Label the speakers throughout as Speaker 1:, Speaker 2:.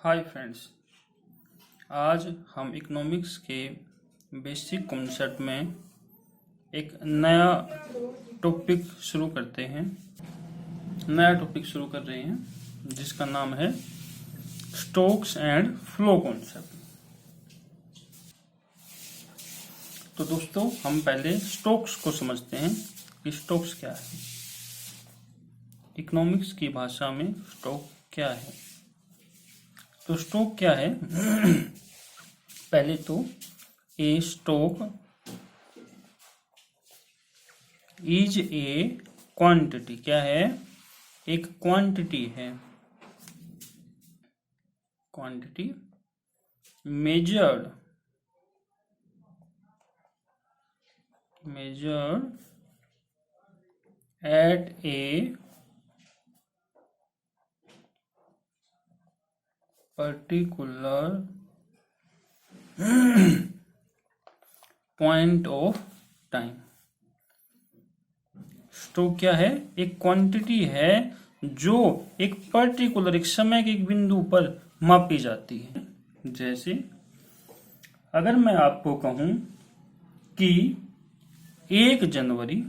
Speaker 1: Hi friends, आज हम economics के बेसिक कॉन्सेप्ट में एक नया टॉपिक शुरू करते हैं। नया टॉपिक शुरू कर रहे हैं जिसका नाम है स्टोक्स एंड फ्लो कॉन्सेप्ट। तो दोस्तों, हम पहले स्टोक्स को समझते हैं कि स्टोक्स क्या है। इकोनॉमिक्स की भाषा में स्टोक क्या है। तो स्टॉक क्या है? पहले तो ए स्टॉक इज ए क्वांटिटी। क्या है? एक क्वांटिटी है। Quantity measured eight A particular point of time। Stock क्या है? एक क्वांटिटी है जो एक पर्टिकुलर, एक समय के एक बिंदु पर मापी जाती है। जैसे अगर मैं आपको कहूं कि 1 जनवरी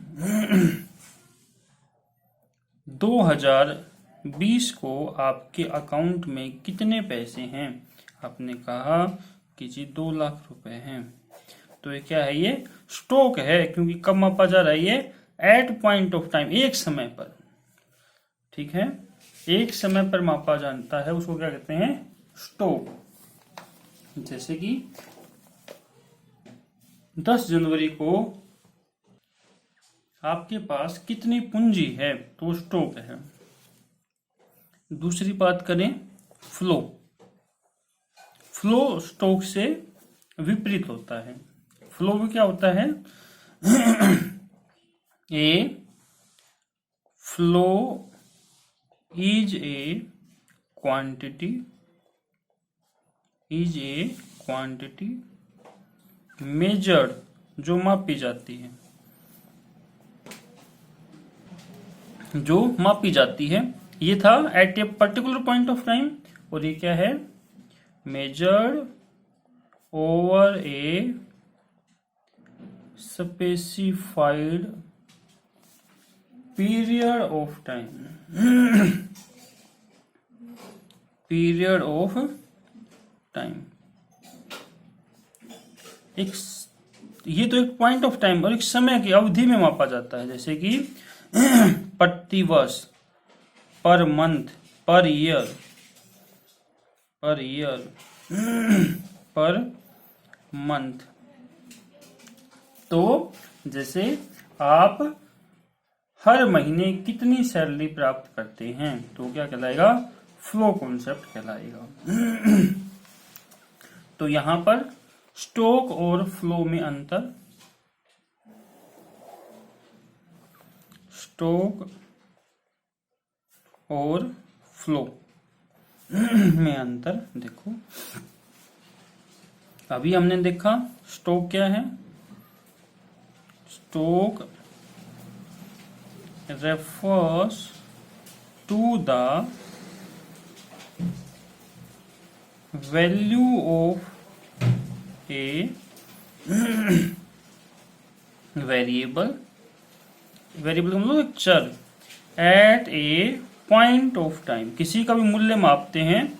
Speaker 1: 2020 को आपके अकाउंट में कितने पैसे हैं? आपने कहा कि जी 2 लाख रुपए हैं। तो ये क्या है? ये स्टॉक है, क्योंकि कब मापा जा रहा है? ये एट पॉइंट ऑफ टाइम, एक समय पर। ठीक है, एक समय पर मापा जाता है, उसको क्या कहते हैं? स्टॉक। जैसे कि 10 जनवरी को आपके पास कितनी पूंजी है, तो स्टॉक है। दूसरी बात करें, फ्लो। फ्लो स्टॉक से विपरीत होता है। फ्लो में क्या होता है? A flow is a quantity measured, जो मापी जाती है, ये था at a particular point of time. और ये क्या है? Measured over a specified period of time. ये तो एक पॉइंट ऑफ टाइम और एक समय की अवधि में मापा जाता है। जैसे कि प्रति वर्ष, per month, per year, per month. तो जैसे आप हर महीने कितनी सैलरी प्राप्त करते हैं, तो क्या कहलाएगा? फ्लो कॉन्सेप्ट कहलाएगा। तो यहां पर स्टॉक और फ्लो में अंतर, स्टॉक और फ्लो में अंतर देखो। अभी हमने देखा स्टॉक क्या है। Stock refers to the value of a variable का मतलब एक चर, at a point of time. किसी का भी मूल्य मापते हैं,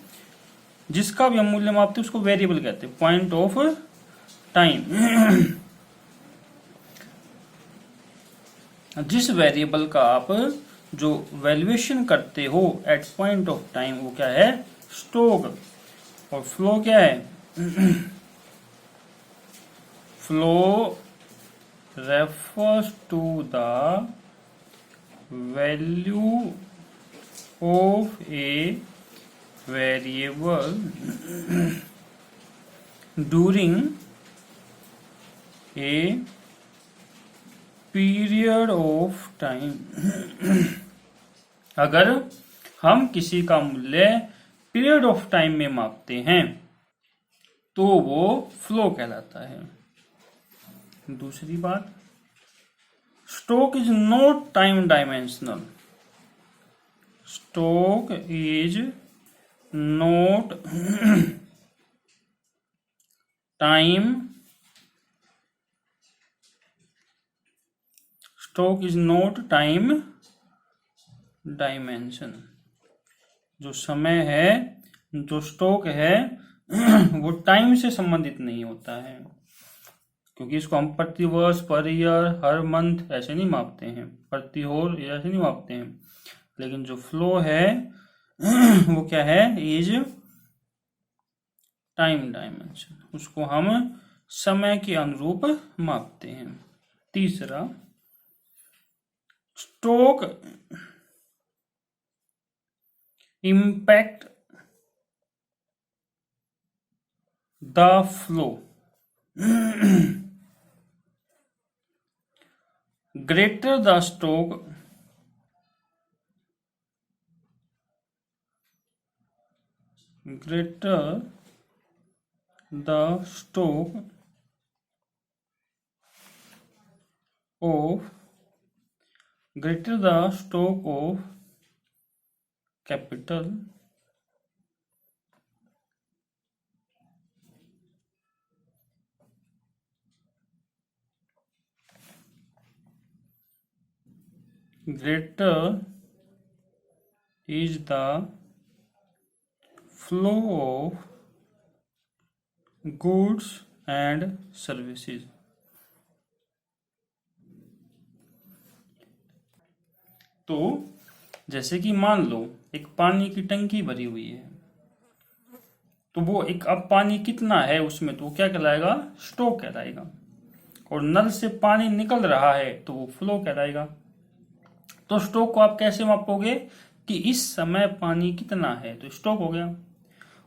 Speaker 1: जिसका भी हम मूल्य मापते हैं उसको वेरिएबल कहते हैं, पॉइंट ऑफ टाइम। जिस वेरिएबल का आप जो वैल्यूएशन करते हो एट पॉइंट ऑफ टाइम, वो क्या है? स्टॉक। और फ्लो क्या है? Flow refers to the value of a variable during a period of time. अगर हम किसी का मूल्य पीरियड ऑफ टाइम में मापते हैं तो वो फ्लो कहलाता है। दूसरी बात, stock is not time dimensional. Stock is note time, stock is not time dimension. जो समय है, जो स्टॉक है वो टाइम से संबंधित नहीं होता है, क्योंकि इसको हम प्रति वर्ष, पर ईयर, हर मंथ ऐसे नहीं मापते हैं, प्रति होर ऐसे नहीं मापते हैं। लेकिन जो फ्लो है वो क्या है, इज टाइम डायमेंशन, उसको हम समय के अनुरूप मापते हैं। तीसरा, stock impact the flow greater the stock, greater the stock of, greater the stock of capital, greater is the flow of goods and services। तो जैसे कि मान लो एक पानी की टंकी भरी हुई है, तो वो एक, अब पानी कितना है उसमें, तो वो क्या कहलाएगा, स्टॉक कहलाएगा। और नल से पानी निकल रहा है तो वो फ्लो कहलाएगा। तो स्टॉक को आप कैसे मापोगे कि इस समय पानी कितना है, तो स्टॉक हो गया।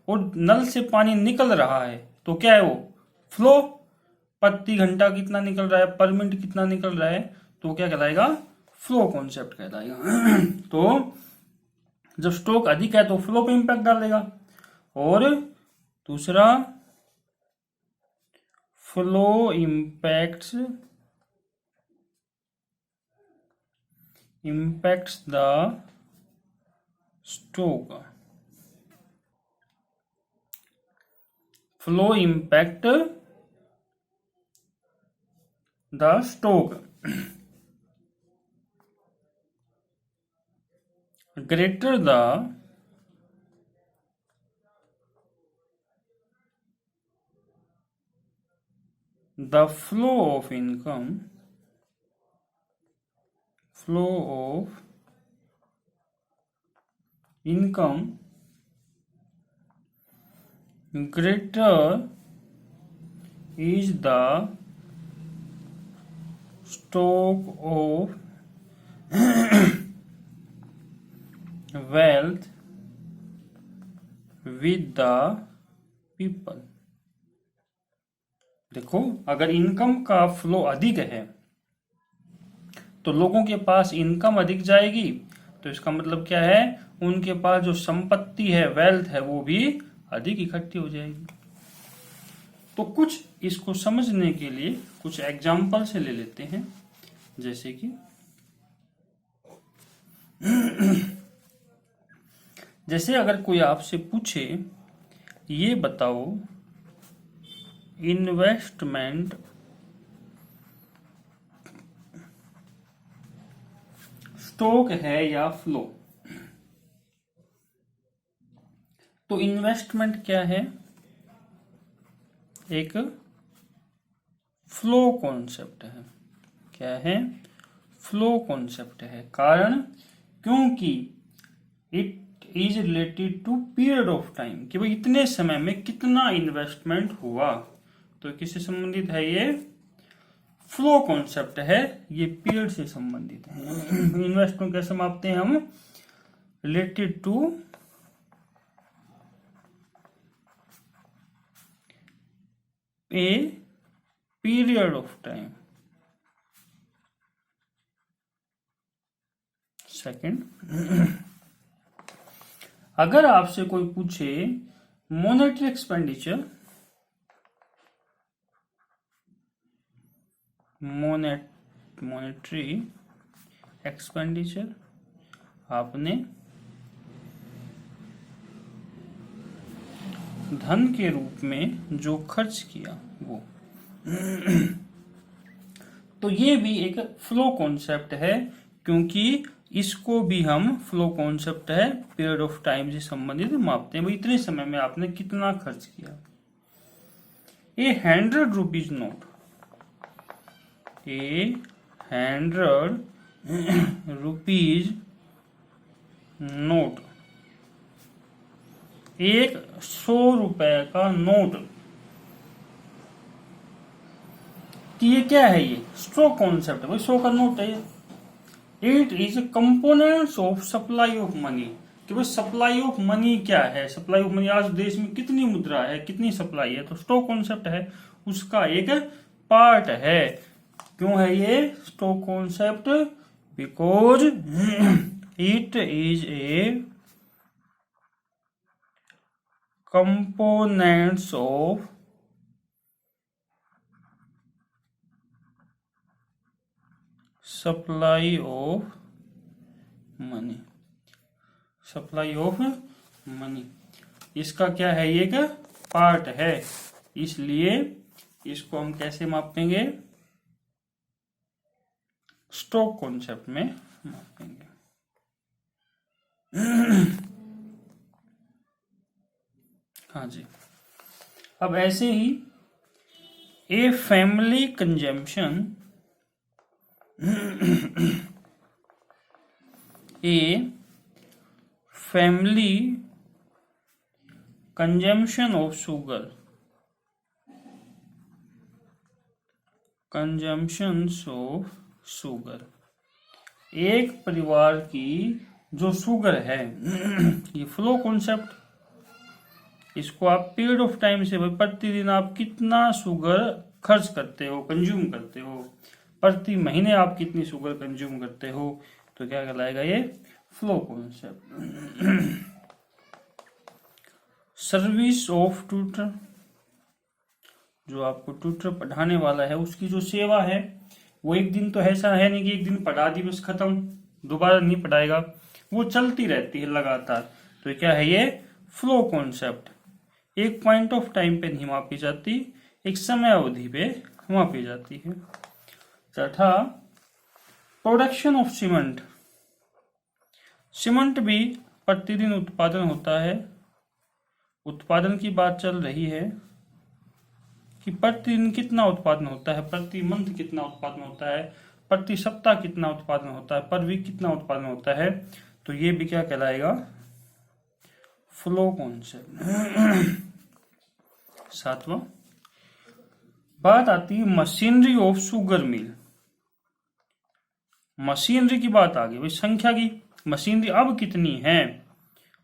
Speaker 1: और नल से पानी निकल रहा है तो क्या है, वो फ्लो, प्रति घंटा कितना निकल रहा है, पर मिनट कितना निकल रहा है, तो वो क्या कहलाएगा, फ्लो कॉन्सेप्ट कहलाएगा। तो जब स्टॉक अधिक है तो फ्लो पे इंपैक्ट डालेगा। और दूसरा, flow impacts the stock, flow impact the stock greater the flow of income, flow of income greater is the stock of wealth with the people। देखो, अगर इनकम का फ्लो अधिक है तो लोगों के पास इनकम अधिक जाएगी, तो इसका मतलब क्या है, उनके पास जो संपत्ति है, वेल्थ है, वो भी अधिक इकट्ठी हो जाएगी। तो कुछ इसको समझने के लिए कुछ एग्जाम्पल से ले लेते हैं। जैसे कि जैसे अगर कोई आपसे पूछे, ये बताओ इन्वेस्टमेंट स्टॉक है या फ्लो, तो इन्वेस्टमेंट क्या है, एक फ्लो कॉन्सेप्ट है। क्या है, फ्लो कॉन्सेप्ट है। कारण, क्योंकि it is related to period of time, कि भाई इतने समय में कितना इन्वेस्टमेंट हुआ, तो किससे संबंधित है, ये फ्लो कॉन्सेप्ट है, ये पीरियड से संबंधित है। इन्वेस्टमेंट कैसे मापते हैं हम, related to a period of time. Second, अगर आपसे कोई पूछे मॉनेटरी एक्सपेंडिचर, मॉनेटरी एक्सपेंडिचर, आपने धन के रूप में जो खर्च किया वो। तो ये भी एक फ्लो कॉन्सेप्ट है, क्योंकि इसको भी हम फ्लो कॉन्सेप्ट है पीरियड ऑफ टाइम से संबंधित मापते हैं। भाई इतने समय में आपने कितना खर्च किया। ए 100 रुपीज नोट, ए 100 रुपीज नोट, एक 100 रुपए का नोट। कि ये क्या है, ये स्टॉक कॉन्सेप्ट है भाई, 100 का नोट है ये। It is components of supply of money. कि भाई सप्लाई ऑफ मनी क्या है, सप्लाई ऑफ मनी आज देश में कितनी मुद्रा है, कितनी सप्लाई है, तो स्टॉक कॉन्सेप्ट है उसका एक पार्ट है। क्यों है ये stock concept? Because it is a components of supply of money, supply of money इसका क्या है, ये एक पार्ट है, इसलिए इसको हम कैसे मापेंगे? स्टॉक कॉन्सेप्ट में मापेंगे। हाँ जी। अब ऐसे ही a family consumption, a family consumption of sugar, consumption of sugar, एक परिवार की जो शुगर है, ये फ्लो कॉन्सेप्ट। इसको आप पीरियड ऑफ टाइम से, भाई प्रतिदिन आप कितना शुगर खर्च करते हो, कंज्यूम करते हो, प्रति महीने आप कितनी शुगर कंज्यूम करते हो, तो क्या कहलाएगा ये flow concept. Service of tutor, जो आपको ट्यूटर पढ़ाने वाला है उसकी जो सेवा है, वो एक दिन तो ऐसा है नहीं कि एक दिन पढ़ा दी बस खत्म, दोबारा नहीं पढ़ाएगा, वो चलती रहती है लगातार। तो क्या है ये फ्लो कॉन्सेप्ट। एक पॉइंट ऑफ टाइम पे नहीं मापी जाती, एक समय अवधि पे मापी जाती है। चौथा प्रोडक्शन ऑफ सीमेंट, सीमेंट भी प्रतिदिन उत्पादन होता है। उत्पादन की बात चल रही है कि प्रतिदिन कितना उत्पादन होता है, प्रति मंथ कितना उत्पादन होता है, प्रति सप्ताह कितना उत्पादन होता है, पर वीक कितना उत्पादन होता है, तो ये भी क्या कहलाएगा फ्लो कॉन्सेप्ट। सातवां बात आती है machinery of sugar mill. Machinery की बात आ गई भाई, संख्या की मशीनरी अब कितनी है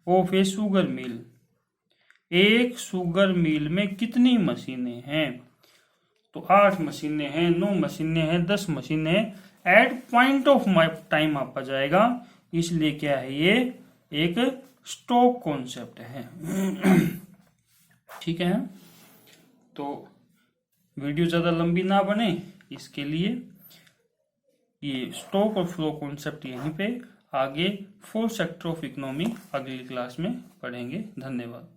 Speaker 1: ऑफ ए शुगर मिल, एक शुगर मिल में कितनी मशीनें हैं, तो 8 मशीनें हैं, 9 मशीनें हैं, 10 मशीनें हैं। एट पॉइंट ऑफ टाइम आपका जाएगा, इसलिए क्या है ये एक स्टॉक कॉन्सेप्ट है। ठीक है, तो वीडियो ज्यादा लंबी ना बने इसके लिए ये स्टॉक और फ्लो कॉन्सेप्ट यहीं पे, आगे 4 सेक्टर ऑफ इकोनॉमी अगली क्लास में पढ़ेंगे। धन्यवाद।